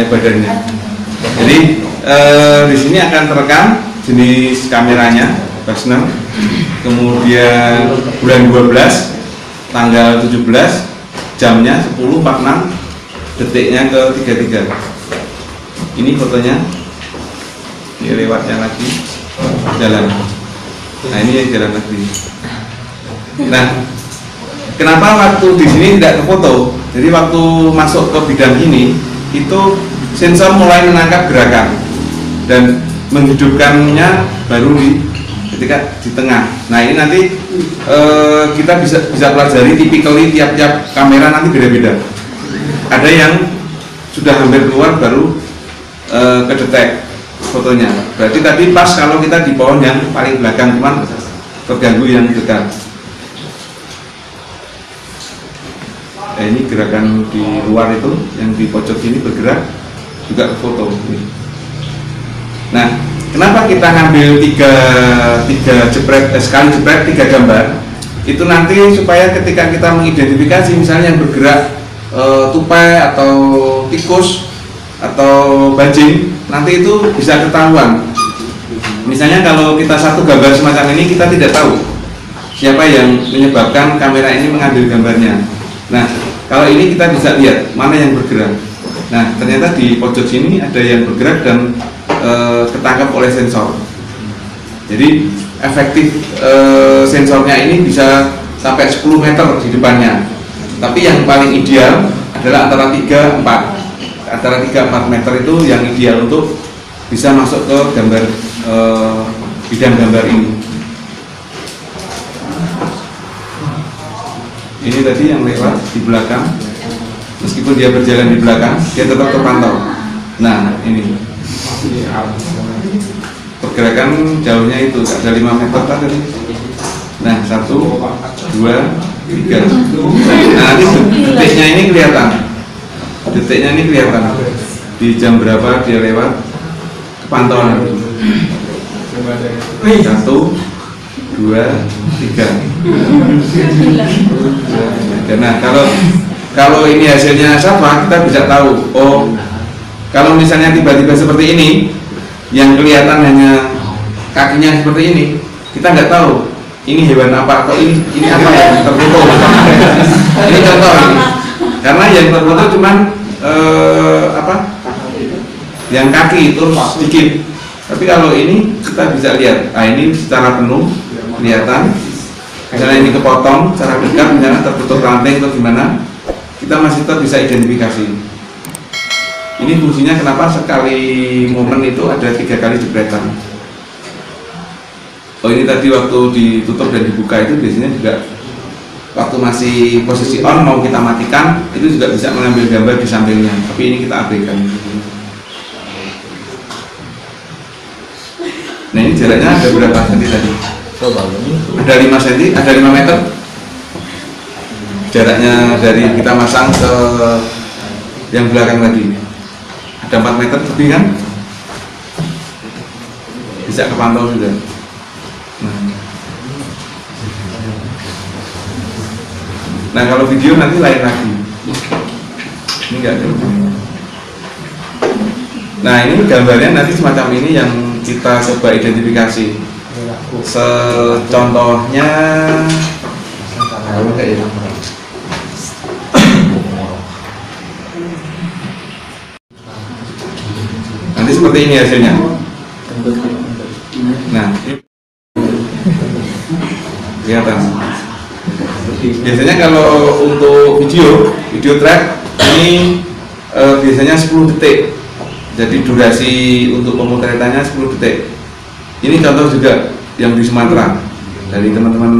naik badannya. Jadi di sini akan terekam jenis kameranya, Basner, kemudian bulan 12, tanggal 17, jamnya 10.46, detiknya ke 33. Ini fotonya, ini lewatnya lagi jalan. Nah ini yang jalan lagi. Nah, kenapa waktu di sini tidak kefoto? Jadi waktu masuk ke bidang ini, itu sensor mulai menangkap gerakan dan menghidupkannya baru ketika di tengah. Nah ini nanti kita bisa pelajari typically tiap-tiap kamera nanti beda-beda. Ada yang sudah hampir keluar baru kedetek fotonya. Berarti tadi pas kalau kita di pohon yang paling belakang, cuman terganggu yang dekat. Nah, ini gerakan di luar itu yang di pojok ini bergerak juga foto. Nah, kenapa kita ngambil tiga jepret, sekali jepret 3 gambar? Itu nanti supaya ketika kita mengidentifikasi misalnya yang bergerak tupai atau tikus atau bajing, nanti itu bisa ketahuan. Misalnya kalau kita satu gambar semacam ini, kita tidak tahu siapa yang menyebabkan kamera ini mengambil gambarnya. Nah, kalau ini kita bisa lihat mana yang bergerak. Nah, ternyata di pojok sini ada yang bergerak dan ketangkap oleh sensor. Jadi efektif sensornya ini bisa sampai 10 meter di depannya. Tapi yang paling ideal adalah antara 3-4 meter itu yang ideal untuk bisa masuk ke gambar bidang gambar ini. Ini tadi yang lewat di belakang, meskipun dia berjalan di belakang, dia tetap terpantau. Nah ini pergerakan jauhnya itu ada 5 meter tadi. Nah 1, 2, 3. Nah nanti detiknya ini kelihatan. Detiknya ini kelihatan di jam berapa dia lewat, kepantauan. 1, 2, 3. Nah kalau ini hasilnya sama, kita bisa tahu. Oh, kalau misalnya tiba-tiba seperti ini, yang kelihatan hanya kakinya seperti ini, kita nggak tahu ini hewan apa atau ini apa yang terfoto. Ini contoh ini. Karena yang terfoto cuman yang kaki terus sedikit. Tapi kalau ini kita bisa lihat, ini secara penuh kelihatan. Misalnya ini kepotong secara dekat, misalnya tertutup ranting atau gimana, kita masih tetap bisa identifikasi. Ini fungsinya kenapa sekali momen itu ada 3 kali jepretan. Oh ini tadi waktu ditutup dan dibuka itu biasanya juga waktu masih posisi on mau kita matikan itu juga bisa mengambil gambar di sampingnya, tapi ini kita abaikan. Nah ini jaraknya ada berapa cm tadi? Ada 5 cm, ada 5 meter jaraknya dari kita masang ke yang belakang tadi. Ada 4 meter lebih kan? Bisa kepantau juga. Nah kalau video nanti lain lagi. Ini enggak ada. Nah ini gambarnya nanti semacam ini yang kita coba identifikasi. Contohnya nanti seperti ini hasilnya. Nah kelihatan. Biasanya kalau untuk video track ini biasanya 10 detik. Jadi durasi untuk pemotretannya 10 detik. Ini contoh juga yang di Sumatera dari teman-teman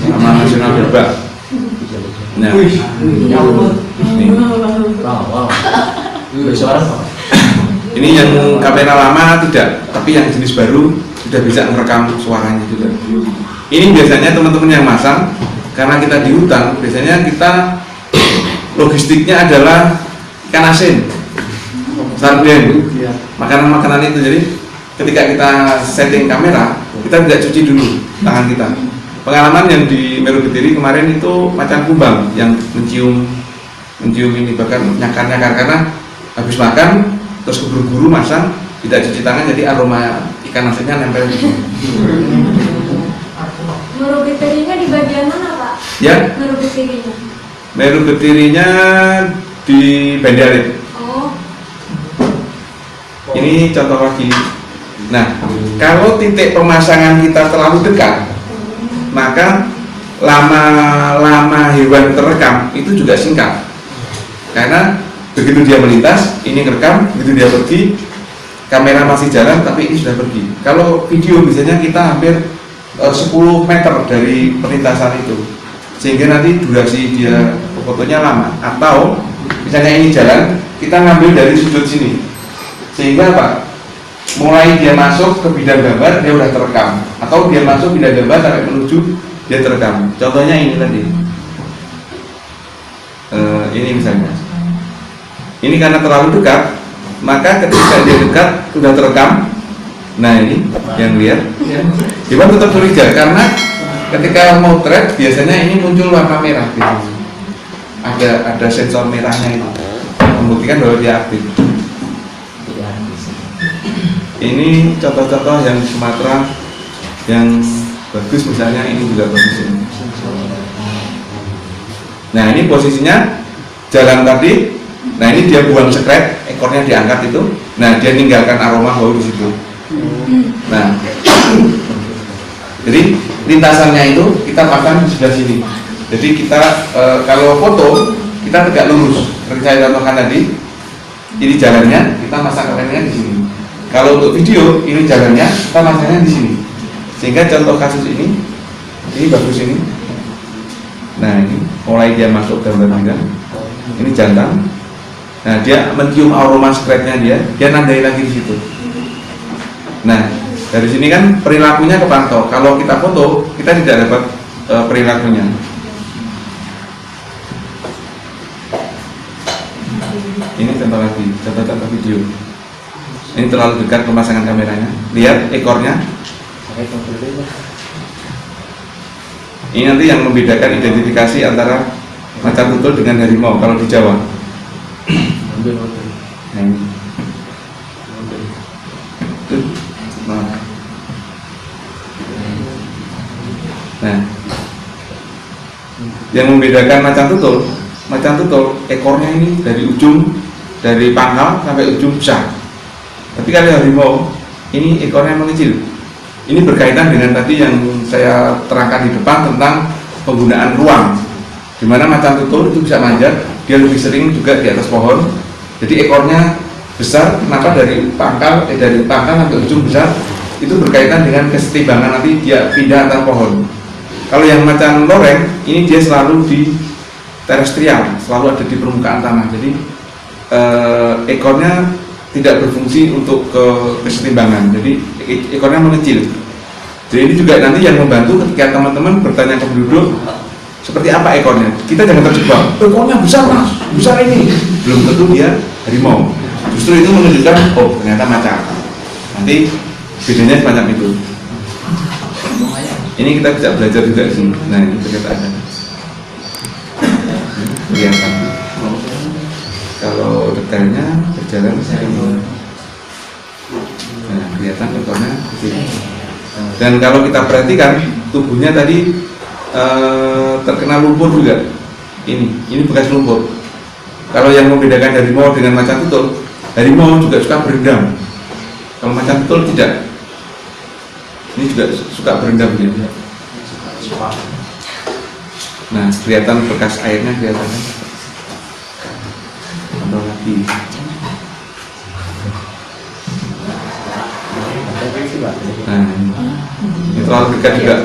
Taman Nasional Berbak. Nah, ini yang kamera lama tidak, tapi yang jenis baru sudah bisa merekam suaranya juga. Ini biasanya teman-teman yang masang, karena kita di hutan, biasanya kita logistiknya adalah ikan asin, sarden, makanan-makanan itu. Jadi ketika kita setting kamera, kita tidak cuci dulu tangan kita. Pengalaman yang di Meru Betiri kemarin itu macan kumbang yang mencium ini, bahkan nyakar-nyakar karena habis makan terus keburu-buru masang, tidak cuci tangan, jadi aroma ikan asinnya nempel di sini. Meru betirinya di bagian mana, Pak? Ya, Meru betirinya. meru betirinya di bendarit. Oh. Ini contoh lagi. Nah, kalau titik pemasangan kita terlalu dekat, maka lama hewan terekam itu juga singkat. Karena begitu dia melintas, ini ngerekam, begitu dia pergi, kamera masih jalan, tapi ini sudah pergi. Kalau video biasanya kita hampir 10 meter dari perlintasan itu, sehingga nanti durasi dia fotonya lama. Atau misalnya ini jalan, kita ngambil dari sudut sini, sehingga apa? Mulai dia masuk ke bidang gambar dia udah terekam, atau dia masuk bidang gambar sampai menuju dia terekam. Contohnya ini tadi, ini misalnya, ini karena terlalu dekat, maka ketika dia dekat sudah terekam. Nah ini yang lihat, Iwan tetap curiga karena ketika mau thread biasanya ini muncul warna merah gitu. Ada sensor merahnya itu membuktikan bahwa dia aktif. Ini contoh-contoh yang Sumatera yang bagus, misalnya ini juga bagus ini. Nah ini posisinya jalan tadi. Nah ini dia buang sekret, ekornya diangkat itu. Nah dia ninggalkan aroma bau di situ. Nah, jadi lintasannya itu kita pasang di sebelah sini. Jadi kita kalau foto kita tegak lurus. Seperti saya contohkan tadi, ini jalannya, kita pasang kameranya di sini. Kalau untuk video, ini jalannya, kita pasangnya di sini. Sehingga contoh kasus ini bagus ini. Nah ini mulai dia masuk gambar bidang. Ini jantan. Nah dia mencium aroma sekretnya dia nandai lagi di situ. Nah, dari sini kan perilakunya kepantau. Kalau kita foto, kita tidak dapat perilakunya. Ini contoh lagi, contoh video. Ini terlalu dekat pemasangan kameranya. Lihat ekornya. Ini nanti yang membedakan identifikasi antara macan tutul dengan harimau kalau di Jawa. Nah, ini. Nah, yang membedakan macan tutul ekornya ini dari pangkal sampai ujung besar. Tapi kalau harimau ini ekornya mengecil. Ini berkaitan dengan tadi yang saya terangkan di depan tentang penggunaan ruang, di mana macan tutul itu bisa manjat, dia lebih sering juga di atas pohon. Jadi ekornya besar. Kenapa dari pangkal sampai ujung besar? Itu berkaitan dengan kesetimbangan nanti dia pindah antar pohon. Kalau yang macan loreng ini dia selalu di terestrial, selalu ada di permukaan tanah. Jadi ekornya tidak berfungsi untuk kesetimbangan. Jadi ekornya mengecil. Jadi ini juga nanti yang membantu ketika teman-teman bertanya ke penduduk seperti apa ekornya. Kita jangan terjebak. Ekornya besar mas, besar ini. Belum tentu dia harimau. Justru itu menunjukkan oh ternyata macan. Nanti bedanya semacam itu. Ini kita bisa belajar juga sih. Nah ini ternyata ada. Kelihatan. Kalau detailnya berjalan seperti ini. Nah kelihatan ekornya di sini. Dan kalau kita perhatikan tubuhnya tadi terkena lumpur juga. Ini bekas lumpur. Kalau yang membedakan harimau dengan macan tutul, harimau juga suka berendam. Kalau macan tutul tidak. Ini juga suka berendam dia. Nah, kelihatan bekas airnya kelihatan. Tambah lagi. Nah, ini terlalu dekat juga.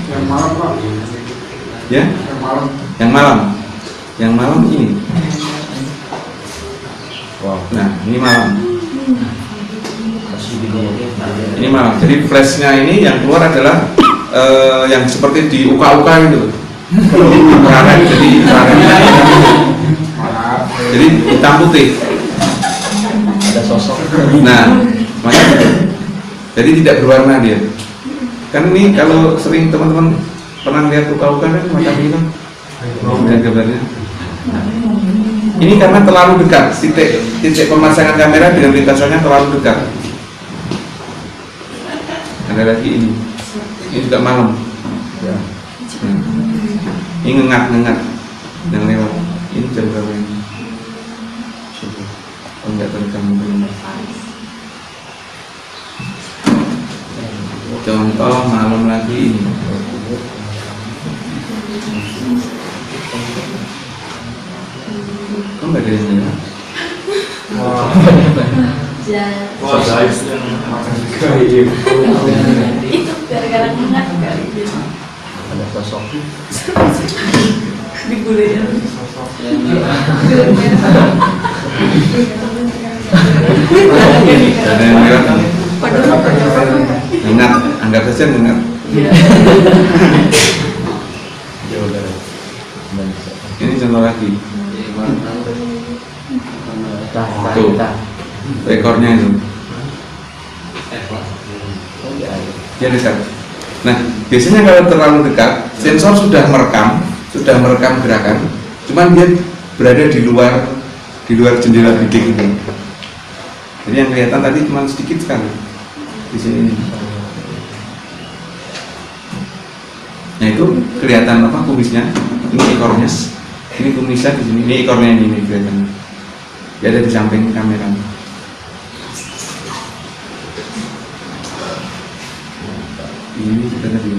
Yang malam Pak. Ya? Yang malam ini. Wow. Nah, ini malam. Ini malam. Jadi flashnya ini yang keluar adalah yang seperti di uka-uka itu. Infrared, jadi infrared. Jadi hitam putih. Ada sosok. Nah, makanya jadi tidak berwarna dia. Kan ini kalau sering teman-teman pernah lihat uka-uka kan macam ini kan. Dan gambarnya. Ini karena terlalu dekat, titik pemasangan kamera dengan lintasannya terlalu dekat. Ada lagi ini juga malam. Ini ngengat yang lewat. Ini jam berapa ini? Oh, enggak terekam belum. Contoh malam lagi ini. Kok nggak ada yang lewat? Itu gara-gara mengat kali. Ada sosok. Digulai. Ada yang lewat? Ingat, anggap saja ingat. Ini contoh lagi. Tuh, ekornya itu. Dia dekat. Nah, biasanya kalau terlalu dekat, sensor sudah merekam gerakan, cuman dia berada di luar jendela bidik itu. Jadi yang kelihatan tadi cuma sedikit sekali di sini. Nah itu kelihatan apa kumisnya? Ini ekornya, ini kumisnya di sini, ini ekornya ini kelihatan. Dia ada di samping kamera. Ini kita tadi,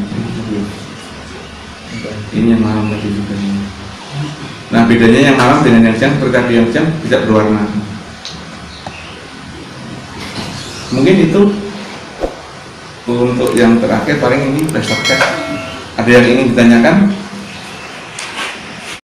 ini yang malam tadi juga. Nah bedanya yang malam dengan yang siang, seperti tadi yang siang tidak berwarna. Mungkin itu untuk yang terakhir, paling ini flash test. Ada yang ingin ditanyakan?